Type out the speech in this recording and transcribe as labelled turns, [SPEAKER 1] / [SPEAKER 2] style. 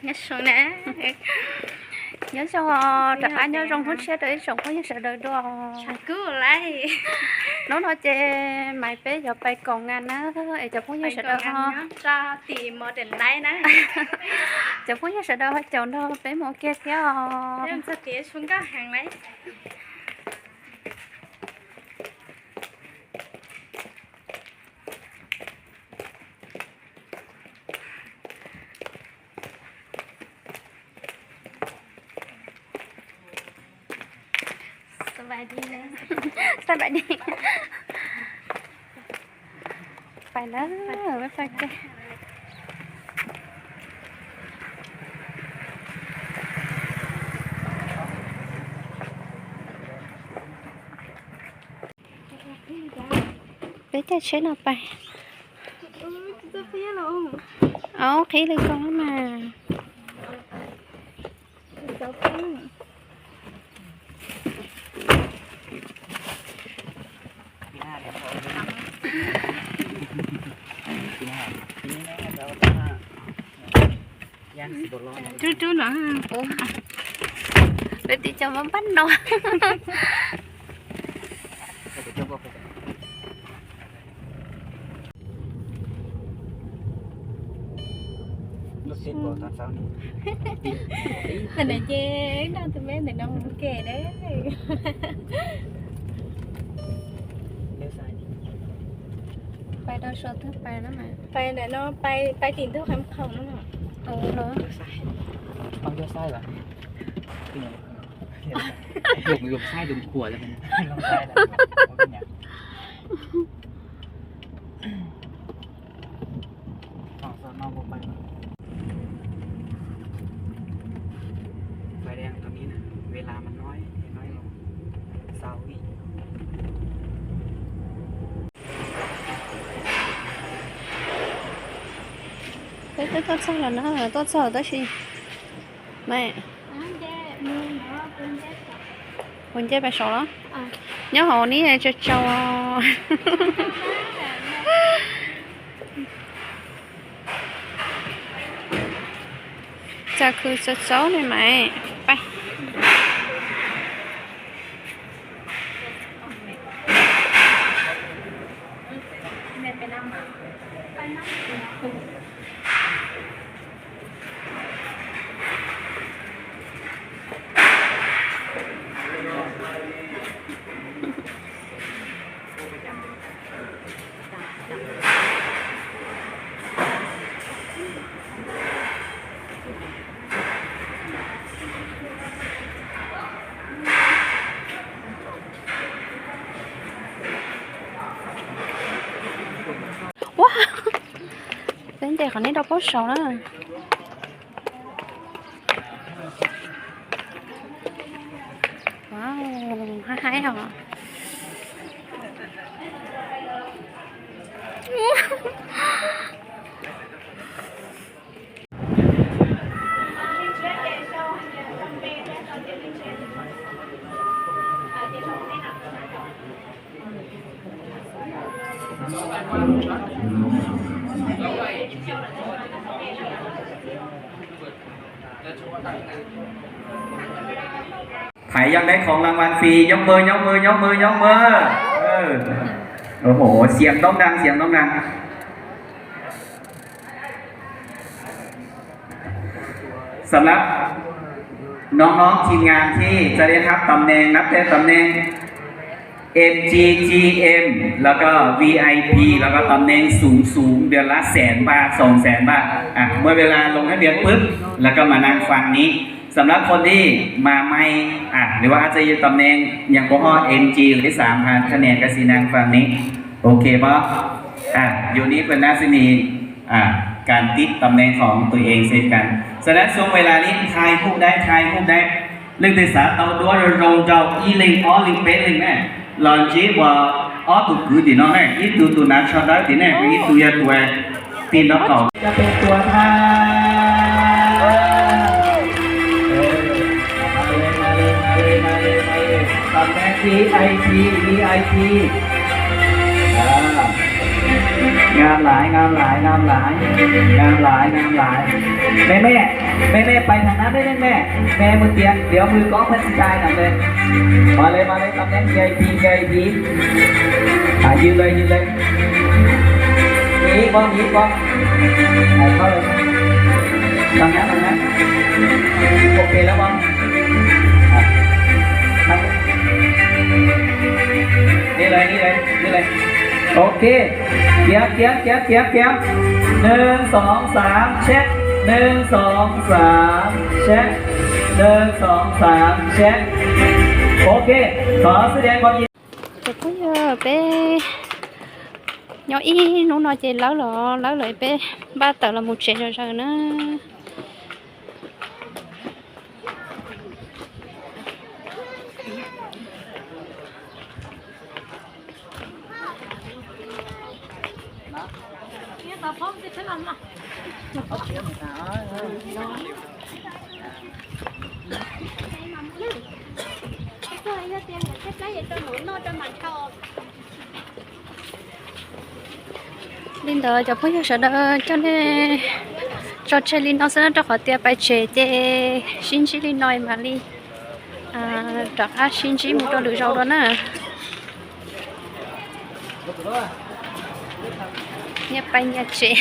[SPEAKER 1] nhớ xuống nè nhớ cho trả anh nhớ trong phút xe tới sống có những sợ đời đó chẳng cứ lại nó chê mày bé giờ bay còn ngàn á ấy chả có những sợ đời ho
[SPEAKER 2] cho tìm một đến đây nè
[SPEAKER 1] chả có những sợ đời hết chồng đâu bé một kia kia
[SPEAKER 2] em sẽ tía xuống các hàng đấy
[SPEAKER 1] sao vậy đi phải đó mới phải cái bé cha chế nào phải khí lên con mà
[SPEAKER 2] chú nữa
[SPEAKER 1] để đi cho mắm bánh đâu
[SPEAKER 2] lần này chê đâu tụi bé này đâu kề đấy
[SPEAKER 1] bay đâu sợ thức bay đó mà
[SPEAKER 2] bay này nó bay tìm thức không không nữa
[SPEAKER 1] nữa
[SPEAKER 3] bằng cho sai rồi dùng sai dùng của rồi mình không sai là nó một bayไฟแดงตรงนี้นะเวลามันน้อยลงเสาอีก
[SPEAKER 1] cái tốt sao là nó là tốt sao tới gì mẹ quên chết bài sổ đó nhớ hồ ní này cho chào cứ cho cháu này mày bay wow đến đây còn đâu có sầu nữa wow hay hả
[SPEAKER 3] ใครยังได้ของรางวัลฟรียกมือยกมือยกมือยกมือโอ้โหเสียงต้องดังเสียงต้องดังสำหรับน้องๆทีมงานที่จะได้รับตำแหน่งนับเป็นตำแหน่ง MGGM แล้วก็ VIP แล้วก็ตำแหน่งสูงเดือนละ100,000 บาท 200,000 บาทเมื่อเวลาลงทะเบียนปุ๊บแล้วก็มานั่งฟังนี้สำหรับคนที่มาไม่หรือว่าอาจจะอยู่ตำแหน่งอย่างพวก MG หรือ 3,000 คะแนนก็สีนางฟังนี้โอเคป่ะอยู่นี้เป็นน่าจะมีการติดตำแหน่งของตัวเองเช่นกันฉะนั้นช่วงเวลานี้ทายผู้ได้เรื่องที่สาเอาด้วยรงเจ้าอีลิงลิงเป็นลิงแน่หลอนจีว่าตุกือดีน้องแน่อีตัวนักชอบได้ดีแน่อีตัวยาตัวตีนน้องเขาจะเป็นตัวทายมาเลยตำแหน่ง VIP งาน หลายงามหลายงามหลายงามหลายงามหลายแม่ไปทางนั้นได้แม่แม่มือเตียงเดี๋ยวมือกล้องพันธิกายหน่อยเลยมาเลยตำแหน่ง VIP ยืนเลยหนีบอลเข้าเลยทางนั้นโอเคแล้วบอลนี่เลยโอเคเกียบ1 2 3เช็ค1 2 3เช็ค1 2 3เช็คโอเคขอแสดงความยินดี
[SPEAKER 1] chụp có giờ bé nhỏ y nó nói chuyện láo lại bé ba tờ là một chuyện rồi nữa linh đời cho phối sở đỡ cho nên cho chơi linh nó sẽ cho khỏi tiền bài chơi để xin chỉ linh nói mà đi cho xin chỉ một đôi rau đó nè nhập bài nhập chơi